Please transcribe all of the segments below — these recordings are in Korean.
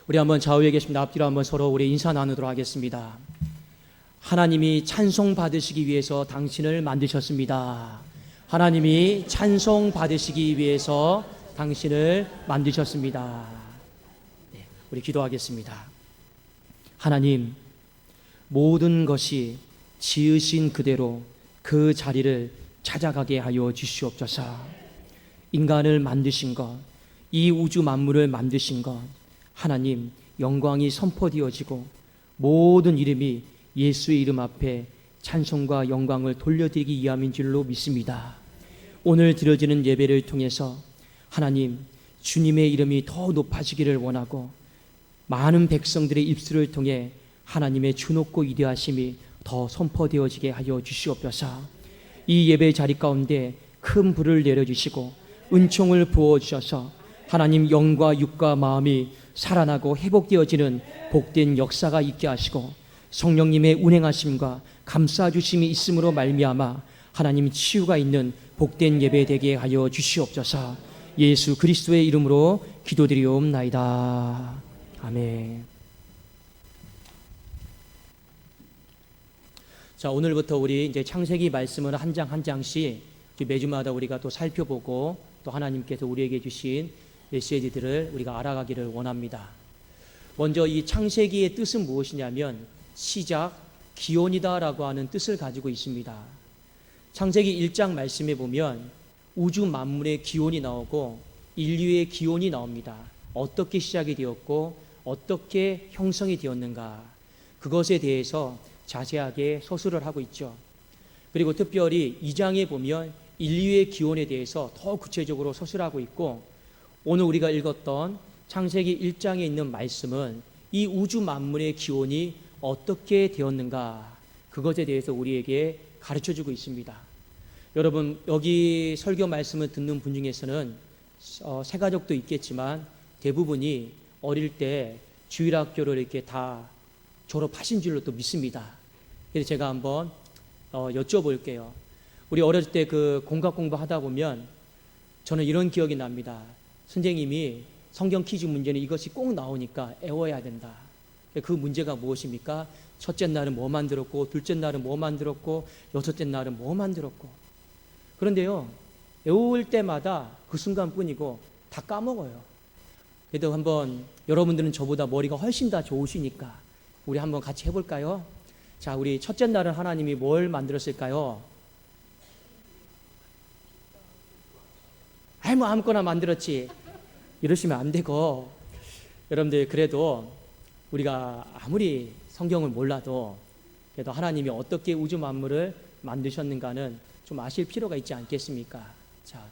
우리 한번 좌우에 계십니다. 앞뒤로 한번 서로 우리 인사 나누도록 하겠습니다. 하나님이 찬송 받으시기 위해서 당신을 만드셨습니다. 하나님이 찬송 받으시기 위해서 당신을 만드셨습니다. 네, 우리 기도하겠습니다. 하나님, 모든 것이 지으신 그대로 그 자리를 찾아가게 하여 주시옵소서. 인간을 만드신 것, 이 우주 만물을 만드신 것, 하나님 영광이 선포되어지고 모든 이름이 예수의 이름 앞에 찬송과 영광을 돌려드리기 위함인 줄로 믿습니다. 오늘 드려지는 예배를 통해서 하나님 주님의 이름이 더 높아지기를 원하고 많은 백성들의 입술을 통해 하나님의 주높고 위대하심이 더 선포되어지게 하여 주시옵소서. 이 예배 자리 가운데 큰 불을 내려주시고 은총을 부어주셔서 하나님 영과 육과 마음이 살아나고 회복되어지는 복된 역사가 있게 하시고 성령님의 운행하심과 감싸주심이 있음으로 말미암아 하나님 치유가 있는 복된 예배 되게 하여 주시옵소서. 예수 그리스도의 이름으로 기도드리옵나이다. 아멘. 자, 오늘부터 우리 이제 창세기 말씀을 한 장 한 장씩 매주마다 우리가 또 살펴보고 또 하나님께서 우리에게 주신 메시지들을 우리가 알아가기를 원합니다. 먼저 이 창세기의 뜻은 무엇이냐면 시작, 기원이다라고 하는 뜻을 가지고 있습니다. 창세기 1장 말씀에 보면 우주 만물의 기원이 나오고 인류의 기원이 나옵니다. 어떻게 시작이 되었고 어떻게 형성이 되었는가, 그것에 대해서 자세하게 서술을 하고 있죠. 그리고 특별히 2장에 보면 인류의 기원에 대해서 더 구체적으로 서술하고 있고, 오늘 우리가 읽었던 창세기 1장에 있는 말씀은 이 우주 만물의 기원이 어떻게 되었는가, 그것에 대해서 우리에게 가르쳐주고 있습니다. 여러분, 여기 설교 말씀을 듣는 분 중에서는 새가족도 있겠지만 대부분이 어릴 때 주일학교를 이렇게 다 졸업하신 줄로 또 믿습니다. 그래서 제가 한번 여쭤볼게요. 우리 어렸을 때 그 공학 공부하다 보면 저는 이런 기억이 납니다. 선생님이 성경 퀴즈 문제는 이것이 꼭 나오니까 외워야 된다. 그 문제가 무엇입니까? 첫째 날은 뭐 만들었고, 둘째 날은 뭐 만들었고, 여섯째 날은 뭐 만들었고. 그런데요, 외울 때마다 그 순간뿐이고 다 까먹어요. 그래도 한번 여러분들은 저보다 머리가 훨씬 다 좋으시니까 우리 한번 같이 해볼까요? 자, 우리 첫째 날은 하나님이 뭘 만들었을까요? 뭐 아무거나 만들었지 이러시면 안 되고, 여러분들 그래도 우리가 아무리 성경을 몰라도 그래도 하나님이 어떻게 우주 만물을 만드셨는가는 좀 아실 필요가 있지 않겠습니까? 자,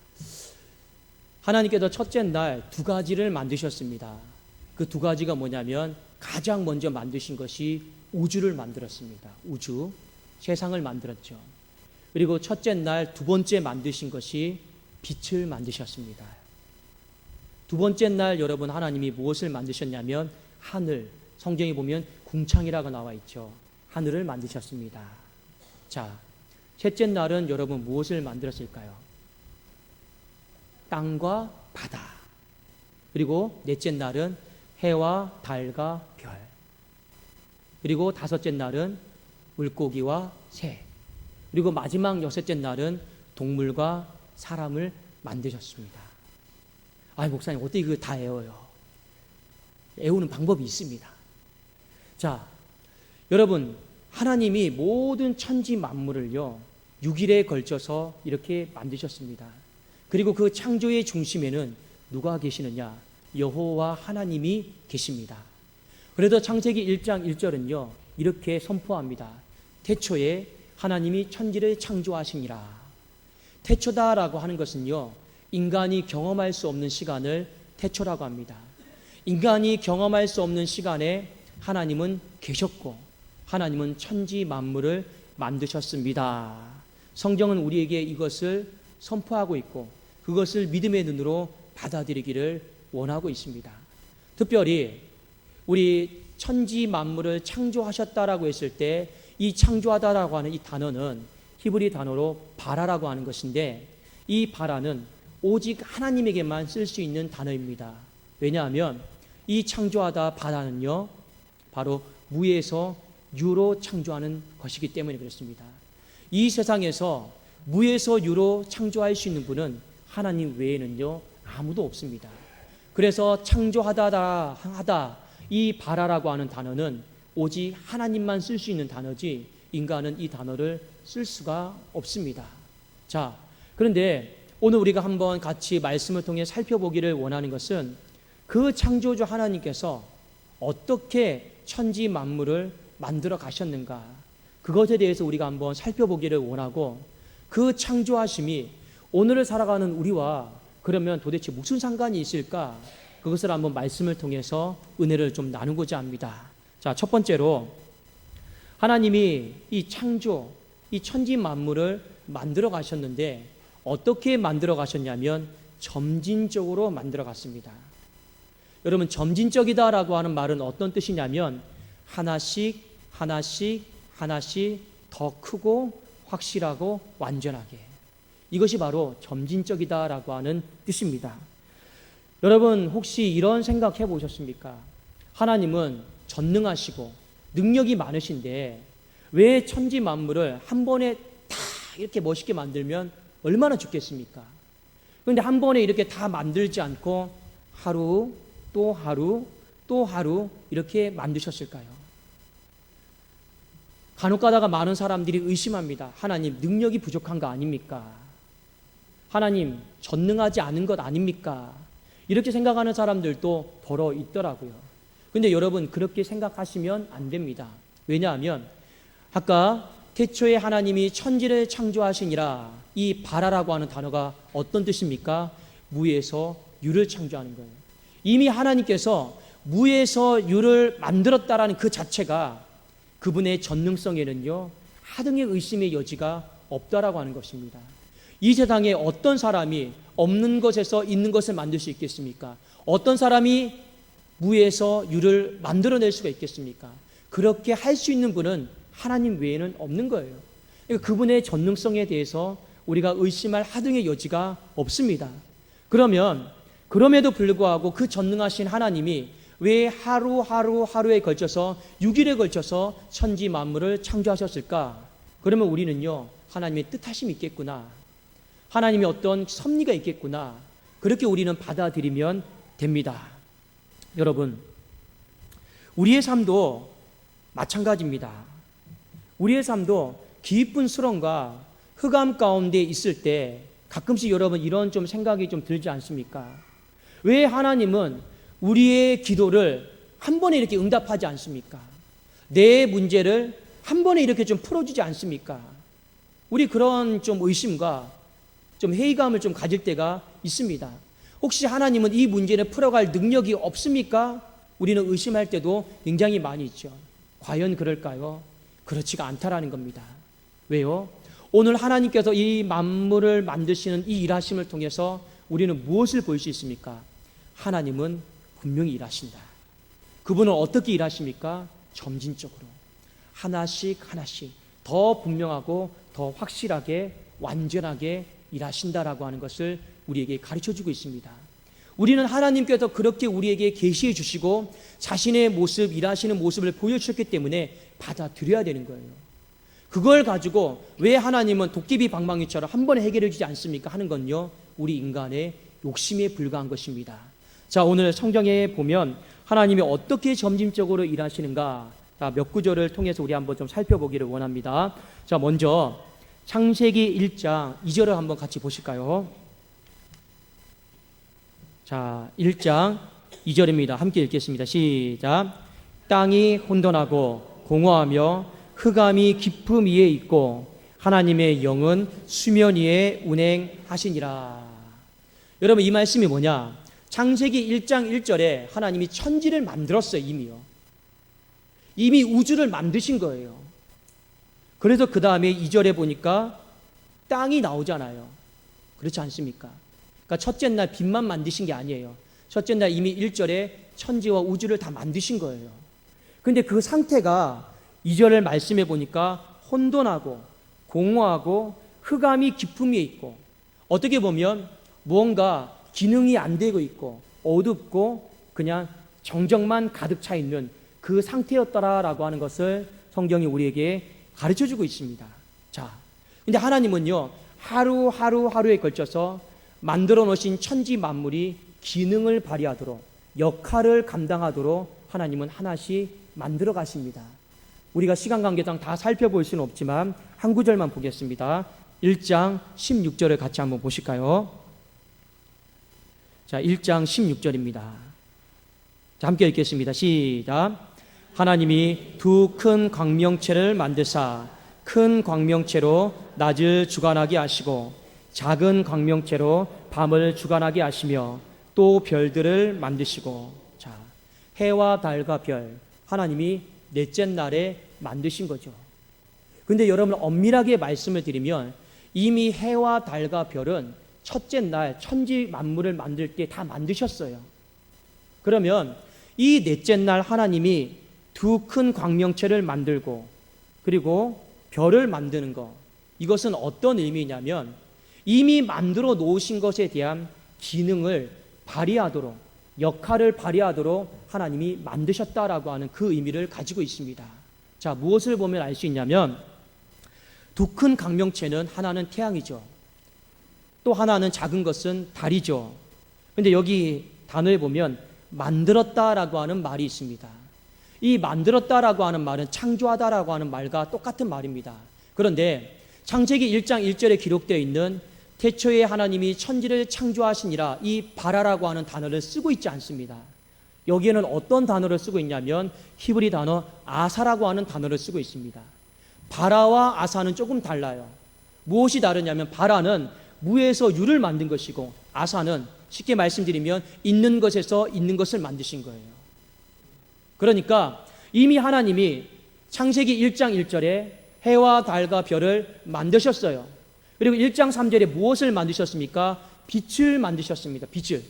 하나님께서 첫째 날 두 가지를 만드셨습니다. 그 두 가지가 뭐냐면 가장 먼저 만드신 것이 우주를 만들었습니다. 우주, 세상을 만들었죠. 그리고 첫째 날 두 번째 만드신 것이 빛을 만드셨습니다. 두 번째 날 여러분 하나님이 무엇을 만드셨냐면 하늘, 성경에 보면 궁창이라고 나와 있죠. 하늘을 만드셨습니다. 자, 셋째 날은 여러분 무엇을 만들었을까요? 땅과 바다. 그리고 넷째 날은 해와 달과 별. 그리고 다섯째 날은 물고기와 새. 그리고 마지막 여섯째 날은 동물과 사람을 만드셨습니다. 목사님 어떻게 그거 다 외워요? 외우는 방법이 있습니다. 자, 여러분 하나님이 모든 천지 만물을요 6일에 걸쳐서 이렇게 만드셨습니다. 그리고 그 창조의 중심에는 누가 계시느냐? 여호와 하나님이 계십니다. 그래도 창세기 1장 1절은요 이렇게 선포합니다. 태초에 하나님이 천지를 창조하시니라. 태초다라고 하는 것은요 인간이 경험할 수 없는 시간을 태초라고 합니다. 인간이 경험할 수 없는 시간에 하나님은 계셨고 하나님은 천지 만물을 만드셨습니다. 성경은 우리에게 이것을 선포하고 있고 그것을 믿음의 눈으로 받아들이기를 원하고 있습니다. 특별히 우리 천지 만물을 창조하셨다라고 했을 때 이 창조하다라고 하는 이 단어는 히브리 단어로 바라라고 하는 것인데, 이 바라는 오직 하나님에게만 쓸 수 있는 단어입니다. 왜냐하면 이 창조하다 바다는요, 바로 무에서 유로 창조하는 것이기 때문에 그렇습니다. 이 세상에서 무에서 유로 창조할 수 있는 분은 하나님 외에는요 아무도 없습니다. 그래서 창조하다 이 바라라고 하는 단어는 오직 하나님만 쓸 수 있는 단어지 인간은 이 단어를 쓸 수가 없습니다. 자, 그런데 오늘 우리가 한번 같이 말씀을 통해 살펴보기를 원하는 것은 그 창조주 하나님께서 어떻게 천지 만물을 만들어 가셨는가, 그것에 대해서 우리가 한번 살펴보기를 원하고, 그 창조하심이 오늘을 살아가는 우리와 그러면 도대체 무슨 상관이 있을까, 그것을 한번 말씀을 통해서 은혜를 좀 나누고자 합니다. 자, 첫 번째로 하나님이 이 창조, 이 천지 만물을 만들어 가셨는데 어떻게 만들어 가셨냐면 점진적으로 만들어 갔습니다. 여러분, 점진적이다라고 하는 말은 어떤 뜻이냐면 하나씩 더 크고 확실하고 완전하게, 이것이 바로 점진적이다라고 하는 뜻입니다. 여러분, 혹시 이런 생각 해보셨습니까? 하나님은 전능하시고 능력이 많으신데 왜 천지 만물을 한 번에 다 이렇게 멋있게 만들면 얼마나 좋겠습니까? 그런데 한 번에 이렇게 다 만들지 않고 하루 또 하루 또 하루 이렇게 만드셨을까요? 간혹 가다가 많은 사람들이 의심합니다. 하나님, 능력이 부족한 거 아닙니까? 하나님, 전능하지 않은 것 아닙니까? 이렇게 생각하는 사람들도 더러 있더라고요. 근데 여러분, 그렇게 생각하시면 안 됩니다. 왜냐하면 아까 태초에 하나님이 천지를 창조하시니라, 이 바라라고 하는 단어가 어떤 뜻입니까? 무에서 유를 창조하는 거예요. 이미 하나님께서 무에서 유를 만들었다라는 그 자체가 그분의 전능성에는요 하등의 의심의 여지가 없다라고 하는 것입니다. 이 세상에 어떤 사람이 없는 것에서 있는 것을 만들 수 있겠습니까? 어떤 사람이 무에서 유를 만들어낼 수가 있겠습니까? 그렇게 할 수 있는 분은 하나님 외에는 없는 거예요. 그러니까 그분의 전능성에 대해서 우리가 의심할 하등의 여지가 없습니다. 그럼에도 불구하고 그 전능하신 하나님이 왜 하루에 걸쳐서 6일에 걸쳐서 천지 만물을 창조하셨을까? 그러면 우리는요, 하나님의 뜻하심이 있겠구나, 하나님의 어떤 섭리가 있겠구나, 그렇게 우리는 받아들이면 됩니다. 여러분, 우리의 삶도 마찬가지입니다. 우리의 삶도 깊은 수렁과 흑암 가운데 있을 때 가끔씩 여러분 이런 좀 생각이 좀 들지 않습니까? 왜 하나님은 우리의 기도를 한 번에 이렇게 응답하지 않습니까? 내 문제를 한 번에 이렇게 좀 풀어주지 않습니까? 우리 그런 좀 의심과 좀 회의감을 좀 가질 때가 있습니다. 혹시 하나님은 이 문제를 풀어갈 능력이 없습니까? 우리는 의심할 때도 굉장히 많이 있죠. 과연 그럴까요? 그렇지가 않다라는 겁니다. 왜요? 오늘 하나님께서 이 만물을 만드시는 이 일하심을 통해서 우리는 무엇을 볼 수 있습니까? 하나님은 분명히 일하신다. 그분은 어떻게 일하십니까? 점진적으로 하나씩 더 분명하고 더 확실하게 완전하게 일하신다라고 하는 것을 우리에게 가르쳐주고 있습니다. 우리는 하나님께서 그렇게 우리에게 계시해 주시고 자신의 모습, 일하시는 모습을 보여주셨기 때문에 받아들여야 되는 거예요. 그걸 가지고 왜 하나님은 도깨비 방망이처럼 한 번에 해결해 주지 않습니까? 하는 건요, 우리 인간의 욕심에 불과한 것입니다. 자, 오늘 성경에 보면 하나님이 어떻게 점진적으로 일하시는가, 몇 구절을 통해서 우리 한번 좀 살펴보기를 원합니다. 자, 먼저 창세기 1장 2절을 한번 같이 보실까요? 자, 1장 2절입니다. 함께 읽겠습니다. 시작. 땅이 혼돈하고 공허하며 흑암이 깊음 위에 있고 하나님의 영은 수면 위에 운행하시니라. 여러분, 이 말씀이 뭐냐? 창세기 1장 1절에 하나님이 천지를 만들었어요. 이미 우주를 만드신 거예요. 그래서 그 다음에 2절에 보니까 땅이 나오잖아요. 그렇지 않습니까? 그러니까 첫째 날 빛만 만드신 게 아니에요. 첫째 날 이미 1절에 천지와 우주를 다 만드신 거예요. 근데 그 상태가 2절을 말씀해 보니까 혼돈하고 공허하고 흑암이 깊음 위에 있고, 어떻게 보면 무언가 기능이 안 되고 있고 어둡고 그냥 정적만 가득 차 있는 그 상태였더라라고 하는 것을 성경이 우리에게 가르쳐주고 있습니다. 자, 근데 하나님은요, 하루에 걸쳐서 만들어 놓으신 천지 만물이 기능을 발휘하도록, 역할을 감당하도록 하나님은 하나씩 만들어 가십니다. 우리가 시간 관계상 다 살펴볼 수는 없지만 한 구절만 보겠습니다. 1장 16절을 같이 한번 보실까요? 자, 1장 16절입니다. 자, 함께 읽겠습니다. 시작. 하나님이 두 큰 광명체를 만드사 큰 광명체로 낮을 주관하게 하시고 작은 광명체로 밤을 주관하게 하시며 또 별들을 만드시고. 자, 해와 달과 별, 하나님이 넷째 날에 만드신 거죠. 근데 여러분, 엄밀하게 말씀을 드리면 이미 해와 달과 별은 첫째 날 천지 만물을 만들 때 다 만드셨어요. 그러면 이 넷째 날 하나님이 두 큰 광명체를 만들고 그리고 별을 만드는 것, 이것은 어떤 의미냐면 이미 만들어 놓으신 것에 대한 기능을 발휘하도록, 역할을 발휘하도록 하나님이 만드셨다라고 하는 그 의미를 가지고 있습니다. 자, 무엇을 보면 알 수 있냐면 두 큰 광명체는 하나는 태양이죠. 또 하나는 작은 것은 달이죠. 근데 여기 단어에 보면 만들었다라고 하는 말이 있습니다. 이 만들었다라고 하는 말은 창조하다라고 하는 말과 똑같은 말입니다. 그런데 창세기 1장 1절에 기록되어 있는 태초에 하나님이 천지를 창조하시니라, 이 바라라고 하는 단어를 쓰고 있지 않습니다. 여기에는 어떤 단어를 쓰고 있냐면 히브리 단어 아사라고 하는 단어를 쓰고 있습니다. 바라와 아사는 조금 달라요. 무엇이 다르냐면 바라는 무에서 유를 만든 것이고 아사는 쉽게 말씀드리면 있는 것에서 있는 것을 만드신 거예요. 그러니까 이미 하나님이 창세기 1장 1절에 해와 달과 별을 만드셨어요. 그리고 1장 3절에 무엇을 만드셨습니까? 빛을 만드셨습니다. 빛을.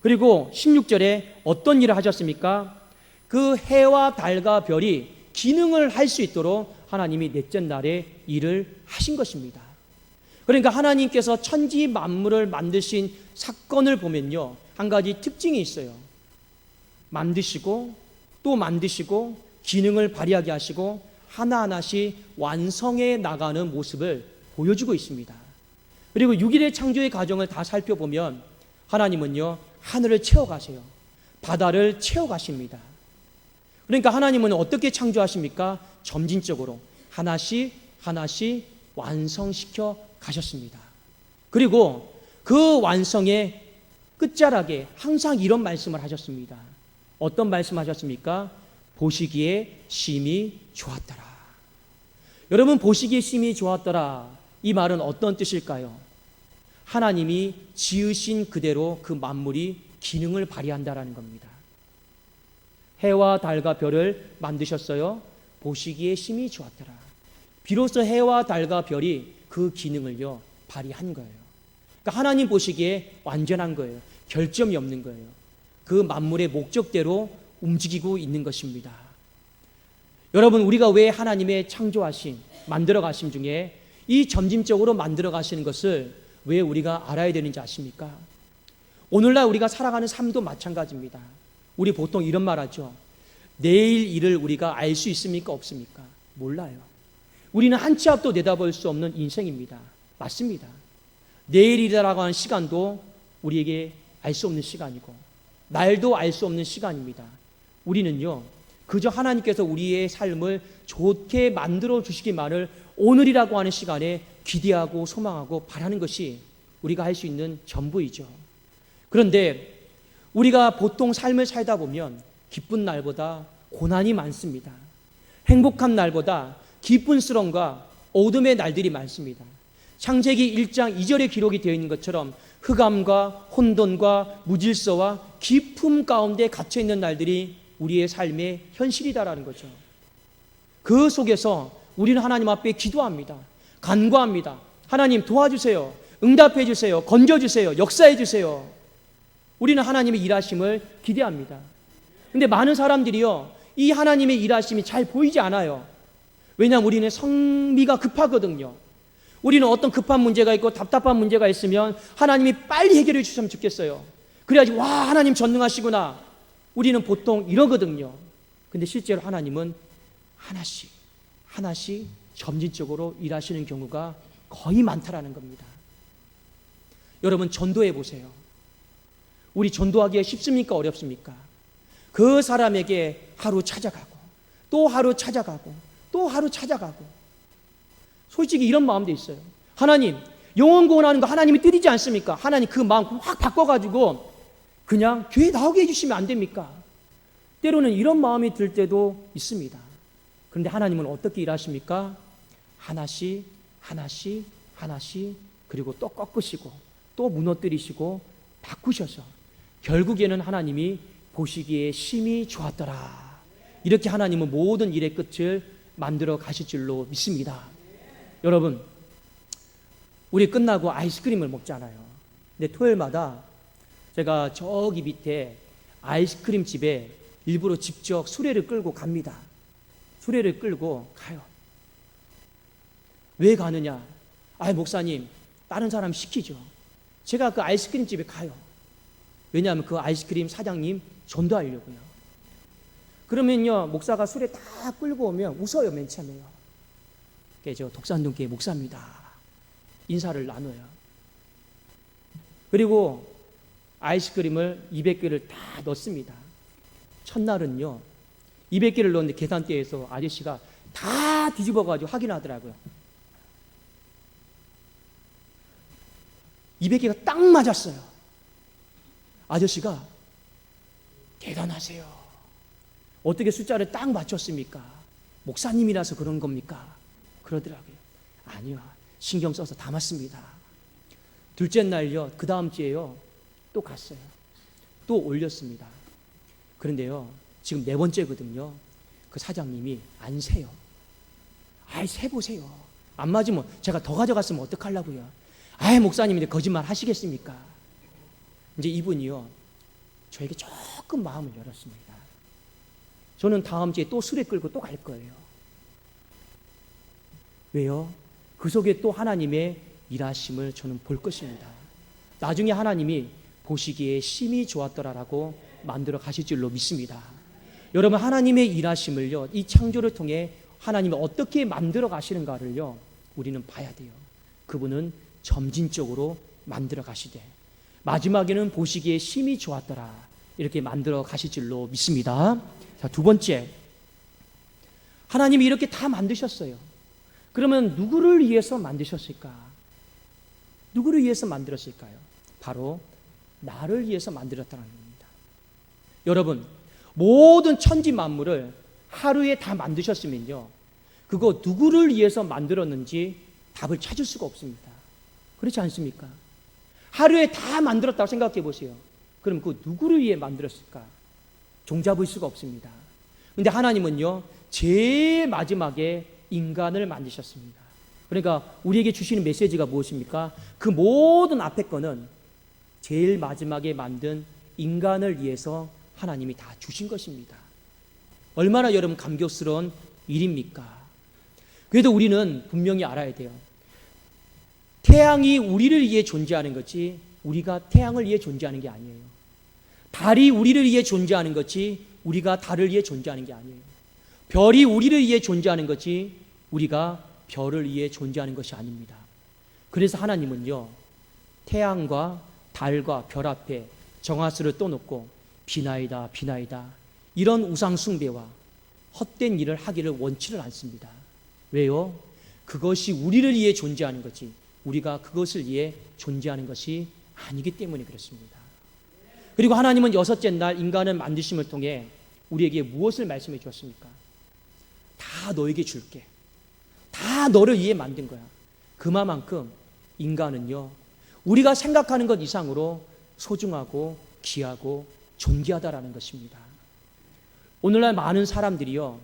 그리고 16절에 어떤 일을 하셨습니까? 그 해와 달과 별이 기능을 할 수 있도록 하나님이 넷째 날에 일을 하신 것입니다. 그러니까 하나님께서 천지 만물을 만드신 사건을 보면요, 한 가지 특징이 있어요. 만드시고 또 만드시고 기능을 발휘하게 하시고 하나하나씩 완성해 나가는 모습을 보여주고 있습니다. 그리고 6일의 창조의 과정을 다 살펴보면 하나님은요, 하늘을 채워가세요. 바다를 채워가십니다. 그러니까 하나님은 어떻게 창조하십니까? 점진적으로 하나씩 하나씩 완성시켜 가셨습니다. 그리고 그 완성의 끝자락에 항상 이런 말씀을 하셨습니다. 어떤 말씀 하셨습니까? 보시기에 심히 좋았더라. 여러분, 보시기에 심히 좋았더라, 이 말은 어떤 뜻일까요? 하나님이 지으신 그대로 그 만물이 기능을 발휘한다라는 겁니다. 해와 달과 별을 만드셨어요. 보시기에 심히 좋았더라. 비로소 해와 달과 별이 그 기능을요, 발휘한 거예요. 그러니까 하나님 보시기에 완전한 거예요. 결점이 없는 거예요. 그 만물의 목적대로 움직이고 있는 것입니다. 여러분, 우리가 왜 하나님의 창조하신, 만들어 가심 중에 이 점진적으로 만들어 가시는 것을 왜 우리가 알아야 되는지 아십니까? 오늘날 우리가 살아가는 삶도 마찬가지입니다. 우리 보통 이런 말 하죠. 내일 일을 우리가 알 수 있습니까? 없습니까? 몰라요. 우리는 한 치 앞도 내다볼 수 없는 인생입니다. 맞습니다. 내일이라고 하는 시간도 우리에게 알 수 없는 시간이고 날도 알 수 없는 시간입니다. 우리는요, 그저 하나님께서 우리의 삶을 좋게 만들어 주시기만을 오늘이라고 하는 시간에 기대하고 소망하고 바라는 것이 우리가 할 수 있는 전부이죠. 그런데 우리가 보통 삶을 살다 보면 기쁜 날보다 고난이 많습니다. 행복한 날보다 기쁨스러움과 어둠의 날들이 많습니다. 창세기 1장 2절에 기록이 되어 있는 것처럼 흑암과 혼돈과 무질서와 기쁨 가운데 갇혀 있는 날들이 우리의 삶의 현실이다라는 거죠. 그 속에서 우리는 하나님 앞에 기도합니다. 간구합니다. 하나님 도와주세요. 응답해 주세요. 건져 주세요. 역사해 주세요. 우리는 하나님의 일하심을 기대합니다. 근데 많은 사람들이요, 이 하나님의 일하심이 잘 보이지 않아요. 왜냐하면 우리는 성미가 급하거든요. 우리는 어떤 급한 문제가 있고 답답한 문제가 있으면 하나님이 빨리 해결해 주셨으면 좋겠어요. 그래야지 와, 하나님 전능하시구나. 우리는 보통 이러거든요. 근데 실제로 하나님은 하나씩 하나씩 점진적으로 일하시는 경우가 거의 많다라는 겁니다. 여러분, 전도해 보세요. 우리 전도하기가 쉽습니까? 어렵습니까? 그 사람에게 하루 찾아가고 또 하루 찾아가고 또 하루 찾아가고, 솔직히 이런 마음도 있어요. 하나님, 영혼 구원하는 거 하나님이 뜻이지 않습니까? 하나님 그 마음 확 바꿔가지고 그냥 교회 나오게 해주시면 안 됩니까? 때로는 이런 마음이 들 때도 있습니다. 그런데 하나님은 어떻게 일하십니까? 하나씩 하나씩 하나씩, 그리고 또 꺾으시고 또 무너뜨리시고 바꾸셔서 결국에는 하나님이 보시기에 심히 좋았더라, 이렇게 하나님은 모든 일의 끝을 만들어 가실 줄로 믿습니다. 여러분, 우리 끝나고 아이스크림을 먹잖아요. 근데 토요일마다 제가 저기 밑에 아이스크림 집에 일부러 직접 수레를 끌고 갑니다. 수레를 끌고 가요. 왜 가느냐? 목사님, 다른 사람 시키죠. 제가 그 아이스크림 집에 가요. 왜냐하면 그 아이스크림 사장님 전도하려고요. 그러면요, 목사가 수레 다 끌고 오면 웃어요, 맨 처음에요. 저 독산동교회 목사입니다. 인사를 나눠요. 그리고 아이스크림을 200개를 다 넣습니다. 첫날은요, 200개를 넣었는데 계산대에서 아저씨가 다 뒤집어가지고 확인하더라고요. 200개가 딱 맞았어요. 아저씨가 대단하세요. 어떻게 숫자를 딱 맞췄습니까? 목사님이라서 그런 겁니까? 그러더라고요. 아니요, 신경 써서 다 맞습니다. 둘째 날요, 그 다음 주에요, 또 갔어요. 또 올렸습니다. 그런데요, 지금 네 번째거든요. 그 사장님이 안 세요. 세보세요. 안 맞으면 제가 더 가져갔으면 어떡하려고요? 목사님인데 거짓말 하시겠습니까? 이제 이분이요, 저에게 조금 마음을 열었습니다. 저는 다음 주에 또 수레 끌고 또 갈 거예요. 왜요? 그 속에 또 하나님의 일하심을 저는 볼 것입니다. 나중에 하나님이 보시기에 심히 좋았더라라고 만들어 가실 줄로 믿습니다. 여러분, 하나님의 일하심을요, 이 창조를 통해 하나님이 어떻게 만들어 가시는가를요, 우리는 봐야 돼요. 그분은 점진적으로 만들어 가시되 마지막에는 보시기에 심히 좋았더라, 이렇게 만들어 가실 줄로 믿습니다. 자, 두 번째, 하나님이 이렇게 다 만드셨어요. 그러면 누구를 위해서 만드셨을까? 누구를 위해서 만들었을까요? 바로 나를 위해서 만들었다는 겁니다. 여러분, 모든 천지 만물을 하루에 다 만드셨으면요, 그거 누구를 위해서 만들었는지 답을 찾을 수가 없습니다. 그렇지 않습니까? 하루에 다 만들었다고 생각해 보세요. 그럼 그 누구를 위해 만들었을까? 종잡을 수가 없습니다. 그런데 하나님은요, 제일 마지막에 인간을 만드셨습니다. 그러니까 우리에게 주시는 메시지가 무엇입니까? 그 모든 앞에 거는 제일 마지막에 만든 인간을 위해서 하나님이 다 주신 것입니다. 얼마나 여러분 감격스러운 일입니까? 그래도 우리는 분명히 알아야 돼요. 태양이 우리를 위해 존재하는 것이 우리가 태양을 위해 존재하는 게 아니에요. 달이 우리를 위해 존재하는 것이 우리가 달을 위해 존재하는 게 아니에요. 별이 우리를 위해 존재하는 것이 우리가 별을 위해 존재하는 것이 아닙니다. 그래서 하나님은요, 태양과 달과 별 앞에 정화수를 떠놓고 비나이다 비나이다 이런 우상 숭배와 헛된 일을 하기를 원치를 않습니다. 왜요? 그것이 우리를 위해 존재하는 거지 우리가 그것을 위해 존재하는 것이 아니기 때문에 그렇습니다. 그리고 하나님은 여섯째 날 인간을 만드심을 통해 우리에게 무엇을 말씀해 주었습니까? 다 너에게 줄게. 다 너를 위해 만든 거야. 그만큼 인간은요, 우리가 생각하는 것 이상으로 소중하고 귀하고 존귀하다라는 것입니다. 오늘날 많은 사람들이요,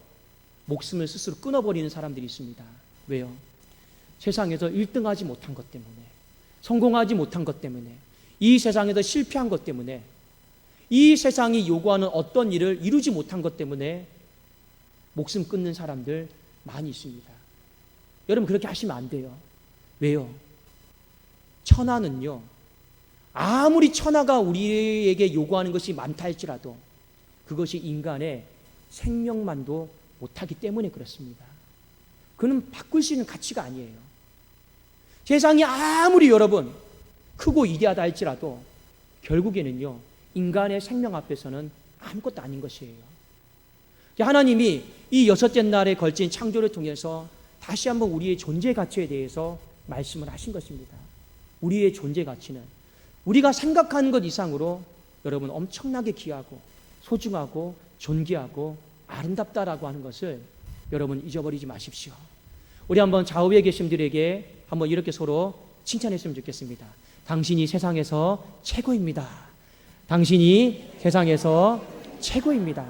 목숨을 스스로 끊어버리는 사람들이 있습니다. 왜요? 세상에서 1등하지 못한 것 때문에, 성공하지 못한 것 때문에, 이 세상에서 실패한 것 때문에, 이 세상이 요구하는 어떤 일을 이루지 못한 것 때문에 목숨 끊는 사람들 많이 있습니다. 여러분, 그렇게 하시면 안 돼요. 왜요? 천하는요, 아무리 천하가 우리에게 요구하는 것이 많다 할지라도 그것이 인간의 생명만도 못하기 때문에 그렇습니다. 그는 바꿀 수 있는 가치가 아니에요. 세상이 아무리 여러분 크고 위대하다 할지라도 결국에는요, 인간의 생명 앞에서는 아무것도 아닌 것이에요. 하나님이 이 여섯째 날에 걸친 창조를 통해서 다시 한번 우리의 존재 가치에 대해서 말씀을 하신 것입니다. 우리의 존재 가치는 우리가 생각하는 것 이상으로 여러분 엄청나게 귀하고 소중하고 존귀하고 아름답다라고 하는 것을 여러분 잊어버리지 마십시오. 우리 한번 좌우에 계신 분들에게 한번 이렇게 서로 칭찬했으면 좋겠습니다. 당신이 세상에서 최고입니다. 당신이 세상에서 최고입니다.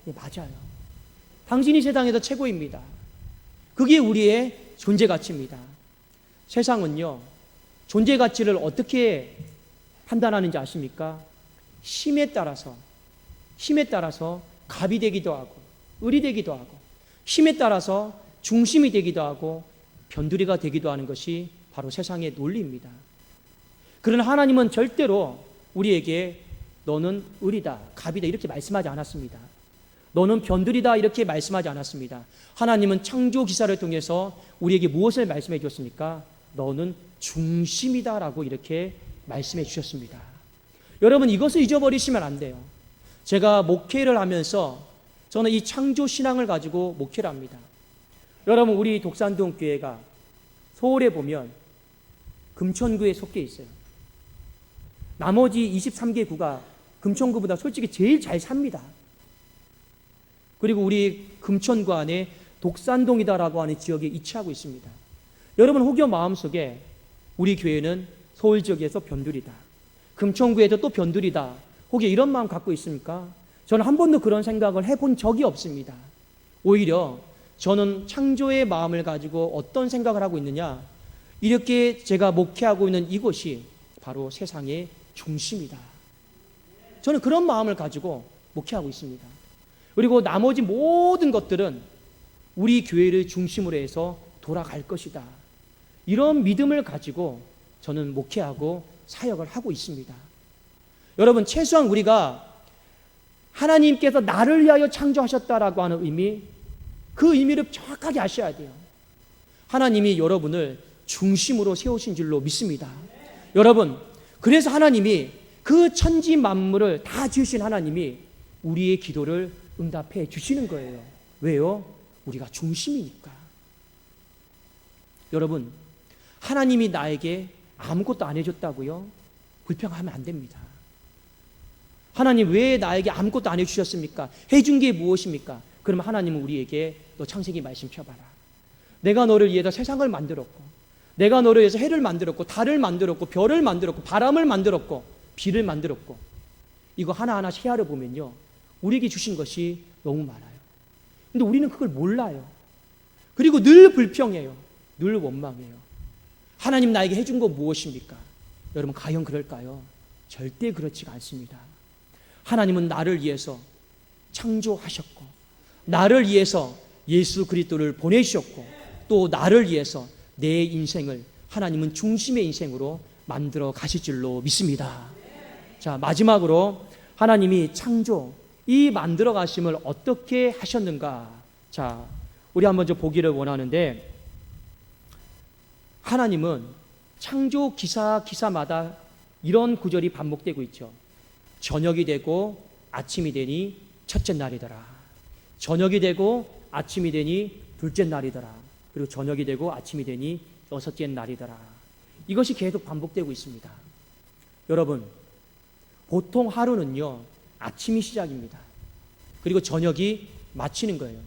네, 맞아요. 당신이 세상에서 최고입니다. 그게 우리의 존재 가치입니다. 세상은요, 존재 가치를 어떻게 판단하는지 아십니까? 힘에 따라서 갑이 되기도 하고 을이 되기도 하고, 힘에 따라서 중심이 되기도 하고 변두리가 되기도 하는 것이 바로 세상의 논리입니다. 그러나 하나님은 절대로 우리에게 너는 을이다, 갑이다 이렇게 말씀하지 않았습니다. 너는 변두리다 이렇게 말씀하지 않았습니다. 하나님은 창조 기사를 통해서 우리에게 무엇을 말씀해 주셨습니까? 너는 중심이다라고 이렇게 말씀해 주셨습니다. 여러분, 이것을 잊어버리시면 안 돼요. 제가 목회를 하면서 저는 이 창조 신앙을 가지고 목회를 합니다. 여러분, 우리 독산동 교회가 서울에 보면 금천구에 속해 있어요. 나머지 23개 구가 금천구보다 솔직히 제일 잘 삽니다. 그리고 우리 금천구 안에 독산동이다라고 하는 지역에 위치하고 있습니다. 여러분, 혹여 마음속에 우리 교회는 서울 지역에서 변두리다, 금천구에도 또 변두리다, 혹여 이런 마음 갖고 있습니까? 저는 한 번도 그런 생각을 해본 적이 없습니다. 오히려 저는 창조의 마음을 가지고 어떤 생각을 하고 있느냐, 이렇게 제가 목회하고 있는 이곳이 바로 세상의 중심이다. 저는 그런 마음을 가지고 목회하고 있습니다. 그리고 나머지 모든 것들은 우리 교회를 중심으로 해서 돌아갈 것이다. 이런 믿음을 가지고 저는 목회하고 사역을 하고 있습니다. 여러분, 최소한 우리가 하나님께서 나를 위하여 창조하셨다라고 하는 의미, 그 의미를 정확하게 아셔야 돼요. 하나님이 여러분을 중심으로 세우신 줄로 믿습니다. 여러분, 그래서 하나님이 그 천지 만물을 다 지으신 하나님이 우리의 기도를 응답해 주시는 거예요. 왜요? 우리가 중심이니까. 여러분, 하나님이 나에게 아무것도 안 해줬다고요? 불평하면 안 됩니다. 하나님 왜 나에게 아무것도 안 해주셨습니까? 해준 게 무엇입니까? 그러면 하나님은 우리에게 너 창세기 말씀 펴봐라. 내가 너를 위해서 세상을 만들었고, 내가 너를 위해서 해를 만들었고, 달을 만들었고, 별을 만들었고, 바람을 만들었고, 비를 만들었고, 이거 하나하나 헤아려 보면요, 우리에게 주신 것이 너무 많아요. 근데 우리는 그걸 몰라요. 그리고 늘 불평해요. 늘 원망해요. 하나님 나에게 해준 거 무엇입니까? 여러분, 과연 그럴까요? 절대 그렇지가 않습니다. 하나님은 나를 위해서 창조하셨고, 나를 위해서 예수 그리스도를 보내주셨고, 또 나를 위해서 내 인생을 하나님은 중심의 인생으로 만들어 가실 줄로 믿습니다. 자, 마지막으로 하나님이 창조, 이 만들어 가심을 어떻게 하셨는가? 자, 우리 한번 좀 보기를 원하는데, 하나님은 창조 기사마다 이런 구절이 반복되고 있죠. 저녁이 되고 아침이 되니 첫째 날이더라. 저녁이 되고 아침이 되니 둘째 날이더라. 그리고 저녁이 되고 아침이 되니 여섯째 날이더라. 이것이 계속 반복되고 있습니다. 여러분, 보통 하루는요, 아침이 시작입니다. 그리고 저녁이 마치는 거예요.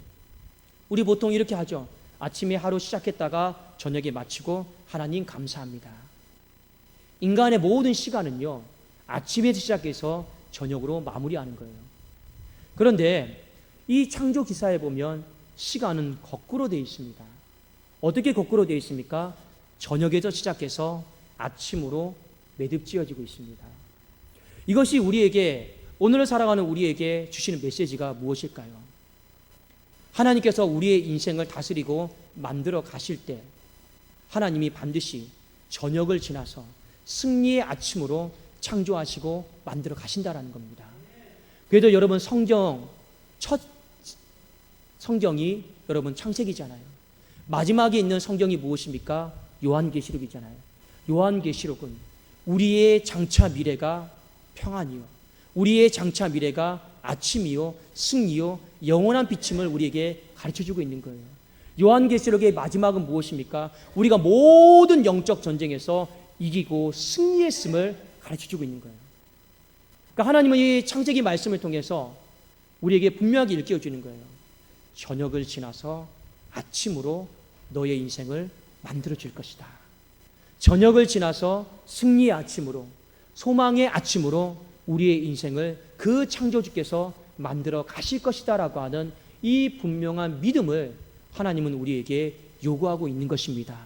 우리 보통 이렇게 하죠. 아침에 하루 시작했다가 저녁에 마치고 하나님 감사합니다. 인간의 모든 시간은요, 아침에 시작해서 저녁으로 마무리하는 거예요. 그런데 이 창조 기사에 보면 시간은 거꾸로 되어 있습니다. 어떻게 거꾸로 되어 있습니까? 저녁에서 시작해서 아침으로 매듭지어지고 있습니다. 이것이 우리에게, 오늘을 살아가는 우리에게 주시는 메시지가 무엇일까요? 하나님께서 우리의 인생을 다스리고 만들어 가실 때 하나님이 반드시 저녁을 지나서 승리의 아침으로 창조하시고 만들어 가신다라는 겁니다. 그래도 여러분 첫 성경이 여러분 창세기잖아요. 마지막에 있는 성경이 무엇입니까? 요한계시록이잖아요. 요한계시록은 우리의 장차 미래가 평안이요, 우리의 장차 미래가 아침이요, 승리요, 영원한 비침을 우리에게 가르쳐주고 있는 거예요. 요한계시록의 마지막은 무엇입니까? 우리가 모든 영적 전쟁에서 이기고 승리했음을 가르쳐주고 있는 거예요. 그러니까 하나님은 이 창세기 말씀을 통해서 우리에게 분명하게 일깨워주는 거예요. 저녁을 지나서 아침으로 너의 인생을 만들어줄 것이다. 저녁을 지나서 승리의 아침으로, 소망의 아침으로 우리의 인생을 그 창조주께서 만들어 가실 것이다 라고 하는 이 분명한 믿음을 하나님은 우리에게 요구하고 있는 것입니다.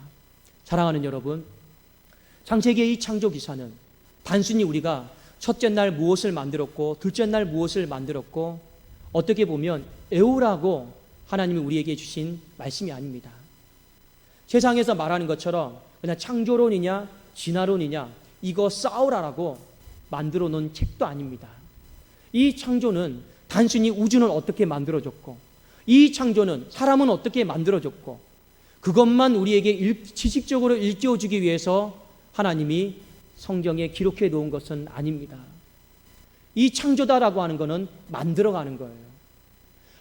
사랑하는 여러분, 창세기의 이 창조 기사는 단순히 우리가 첫째 날 무엇을 만들었고 둘째 날 무엇을 만들었고 어떻게 보면 애우라고 하나님이 우리에게 주신 말씀이 아닙니다. 세상에서 말하는 것처럼 그냥 창조론이냐 진화론이냐 이거 싸우라라고 만들어 놓은 책도 아닙니다. 이 창조는 단순히 우주는 어떻게 만들어졌고 이 창조는 사람은 어떻게 만들어졌고 그것만 우리에게 지식적으로 일깨워주기 위해서 하나님이 성경에 기록해 놓은 것은 아닙니다. 이 창조다라고 하는 것은 만들어가는 거예요.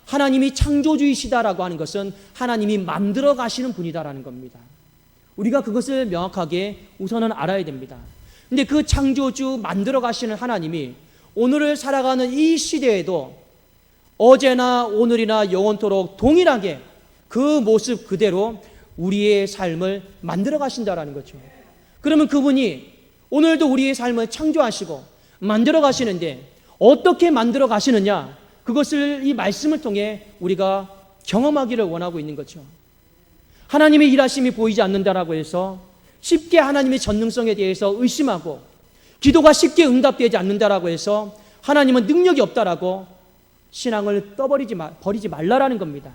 하나님이 창조주이시다라고 하는 것은 하나님이 만들어 가시는 분이다라는 겁니다. 우리가 그것을 명확하게 우선은 알아야 됩니다. 근데 그 창조주 만들어 가시는 하나님이 오늘을 살아가는 이 시대에도 어제나 오늘이나 영원토록 동일하게 그 모습 그대로 우리의 삶을 만들어 가신다라는 거죠. 그러면 그분이 오늘도 우리의 삶을 창조하시고 만들어 가시는데 어떻게 만들어 가시느냐, 그것을 이 말씀을 통해 우리가 경험하기를 원하고 있는 거죠. 하나님의 일하심이 보이지 않는다라고 해서 쉽게 하나님의 전능성에 대해서 의심하고 기도가 쉽게 응답되지 않는다라고 해서 하나님은 능력이 없다라고 신앙을 버리지 말라라는 겁니다.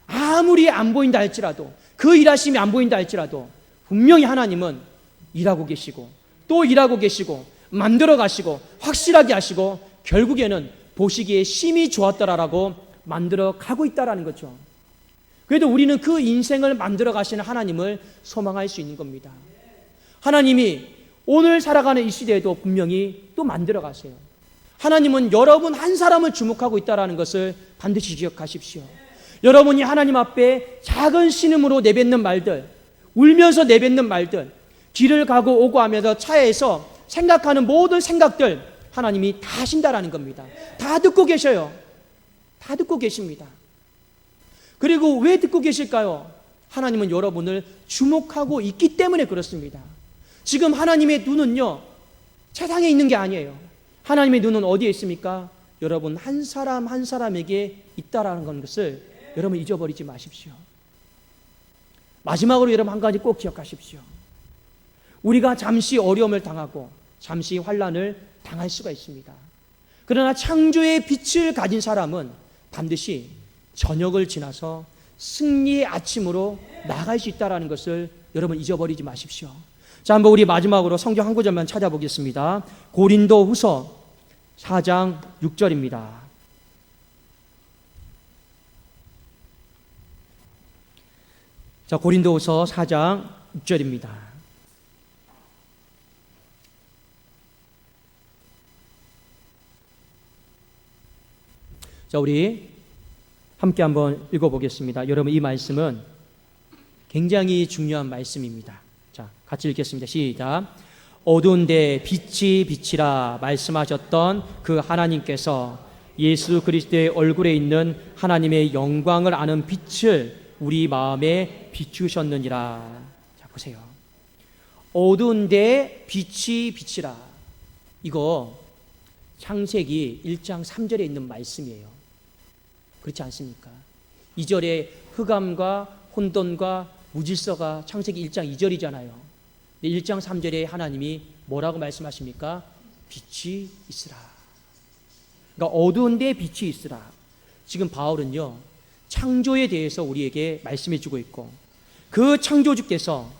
아무리 안 보인다 할지라도, 그 일하심이 안 보인다 할지라도 분명히 하나님은 일하고 계시고 또 일하고 계시고 만들어 가시고 확실하게 하시고 결국에는 보시기에 심히 좋았더라라고 만들어 가고 있다라는 거죠. 그래도 우리는 그 인생을 만들어 가시는 하나님을 소망할 수 있는 겁니다. 하나님이 오늘 살아가는 이 시대에도 분명히 또 만들어 가세요. 하나님은 여러분 한 사람을 주목하고 있다는 것을 반드시 기억하십시오. 여러분이 하나님 앞에 작은 신음으로 내뱉는 말들, 울면서 내뱉는 말들, 길을 가고 오고 하면서 차에서 생각하는 모든 생각들 하나님이 다 하신다라는 겁니다. 다 듣고 계셔요. 다 듣고 계십니다. 그리고 왜 듣고 계실까요? 하나님은 여러분을 주목하고 있기 때문에 그렇습니다. 지금 하나님의 눈은요, 세상에 있는 게 아니에요. 하나님의 눈은 어디에 있습니까? 여러분 한 사람 한 사람에게 있다라는 것을 여러분 잊어버리지 마십시오. 마지막으로 여러분 한 가지 꼭 기억하십시오. 우리가 잠시 어려움을 당하고 잠시 환난을 당할 수가 있습니다. 그러나 창조의 빛을 가진 사람은 반드시 저녁을 지나서 승리의 아침으로 나갈 수 있다는 것을 여러분 잊어버리지 마십시오. 자, 한번 우리 마지막으로 성경 한 구절만 찾아보겠습니다. 고린도후서 4장 6절입니다. 자, 고린도후서 4장 6절입니다. 자, 우리 함께 한번 읽어보겠습니다. 여러분 이 말씀은 굉장히 중요한 말씀입니다. 자, 같이 읽겠습니다. 시작. 어두운데 빛이 빛이라 말씀하셨던 그 하나님께서 예수 그리스도의 얼굴에 있는 하나님의 영광을 아는 빛을 우리 마음에 비추셨느니라. 자, 보세요. 어두운데 빛이 빛이라. 이거 창세기 1장 3절에 있는 말씀이에요. 그렇지 않습니까? 2절에 흑암과 혼돈과 무질서가 창세기 1장 2절이잖아요. 1장 3절에 하나님이 뭐라고 말씀하십니까? 빛이 있으라. 그러니까 어두운데 빛이 있으라. 지금 바울은요, 창조에 대해서 우리에게 말씀해 주고 있고 그 창조주께서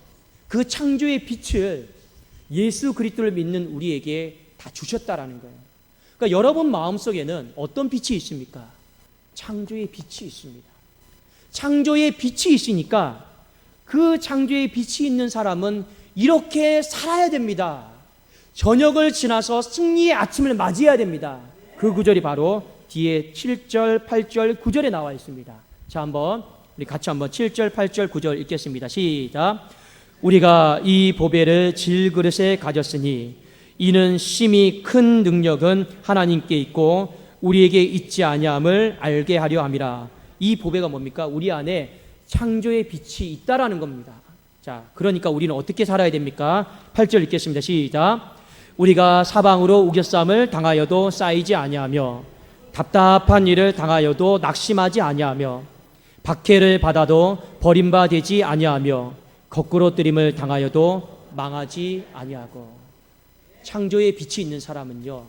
그 창조의 빛을 예수 그리스도를 믿는 우리에게 다 주셨다라는 거예요. 그러니까 여러분 마음속에는 어떤 빛이 있습니까? 창조의 빛이 있습니다. 창조의 빛이 있으니까 그 창조의 빛이 있는 사람은 이렇게 살아야 됩니다. 저녁을 지나서 승리의 아침을 맞이해야 됩니다. 그 구절이 바로 뒤에 7절, 8절, 9절에 나와 있습니다. 자, 우리 같이 한번 7절, 8절, 9절 읽겠습니다. 시작. 우리가 이 보배를 질그릇에 가졌으니 이는 심히 큰 능력은 하나님께 있고 우리에게 있지 아니함을 알게 하려 함이라. 이 보배가 뭡니까? 우리 안에 창조의 빛이 있다라는 겁니다. 자, 그러니까 우리는 어떻게 살아야 됩니까? 8절 읽겠습니다. 시작. 우리가 사방으로 우겨쌈을 당하여도 쌓이지 아니하며 답답한 일을 당하여도 낙심하지 아니하며 박해를 받아도 버림받지 아니하며 거꾸로 뜨림을 당하여도 망하지 아니하고. 창조의 빛이 있는 사람은요,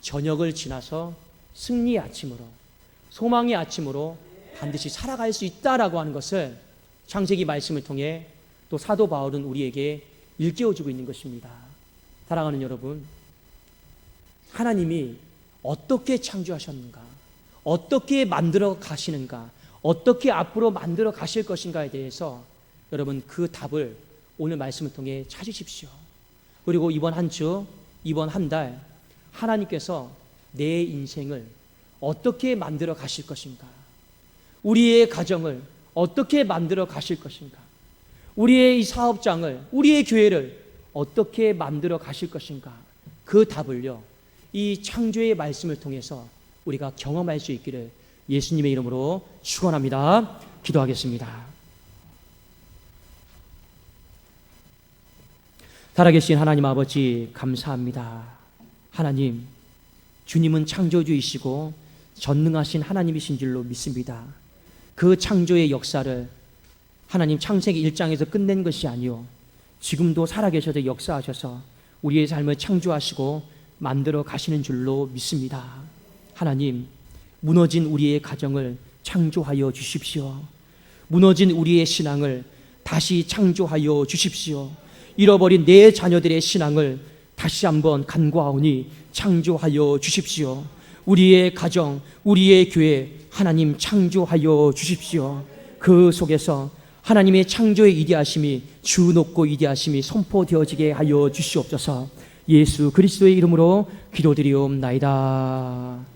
저녁을 지나서 승리의 아침으로, 소망의 아침으로 반드시 살아갈 수 있다라고 하는 것을 창세기 말씀을 통해 또 사도 바울은 우리에게 일깨워주고 있는 것입니다. 사랑하는 여러분, 하나님이 어떻게 창조하셨는가, 어떻게 만들어 가시는가, 어떻게 앞으로 만들어 가실 것인가에 대해서 여러분 그 답을 오늘 말씀을 통해 찾으십시오. 그리고 이번 한 주, 이번 한 달 하나님께서 내 인생을 어떻게 만들어 가실 것인가, 우리의 가정을 어떻게 만들어 가실 것인가, 우리의 이 사업장을, 우리의 교회를 어떻게 만들어 가실 것인가, 그 답을요, 이 창조의 말씀을 통해서 우리가 경험할 수 있기를 예수님의 이름으로 축원합니다. 기도하겠습니다. 살아계신 하나님 아버지, 감사합니다. 하나님, 주님은 창조주이시고 전능하신 하나님이신 줄로 믿습니다. 그 창조의 역사를 하나님 창세기 1장에서 끝낸 것이 아니요, 지금도 살아계셔서 역사하셔서 우리의 삶을 창조하시고 만들어 가시는 줄로 믿습니다. 하나님, 무너진 우리의 가정을 창조하여 주십시오. 무너진 우리의 신앙을 다시 창조하여 주십시오. 잃어버린 내 자녀들의 신앙을 다시 한번 간구하오니 창조하여 주십시오. 우리의 가정, 우리의 교회 하나님 창조하여 주십시오. 그 속에서 하나님의 창조의 위대하심이, 주 높고 위대하심이 선포되어지게 하여 주시옵소서. 예수 그리스도의 이름으로 기도드리옵나이다.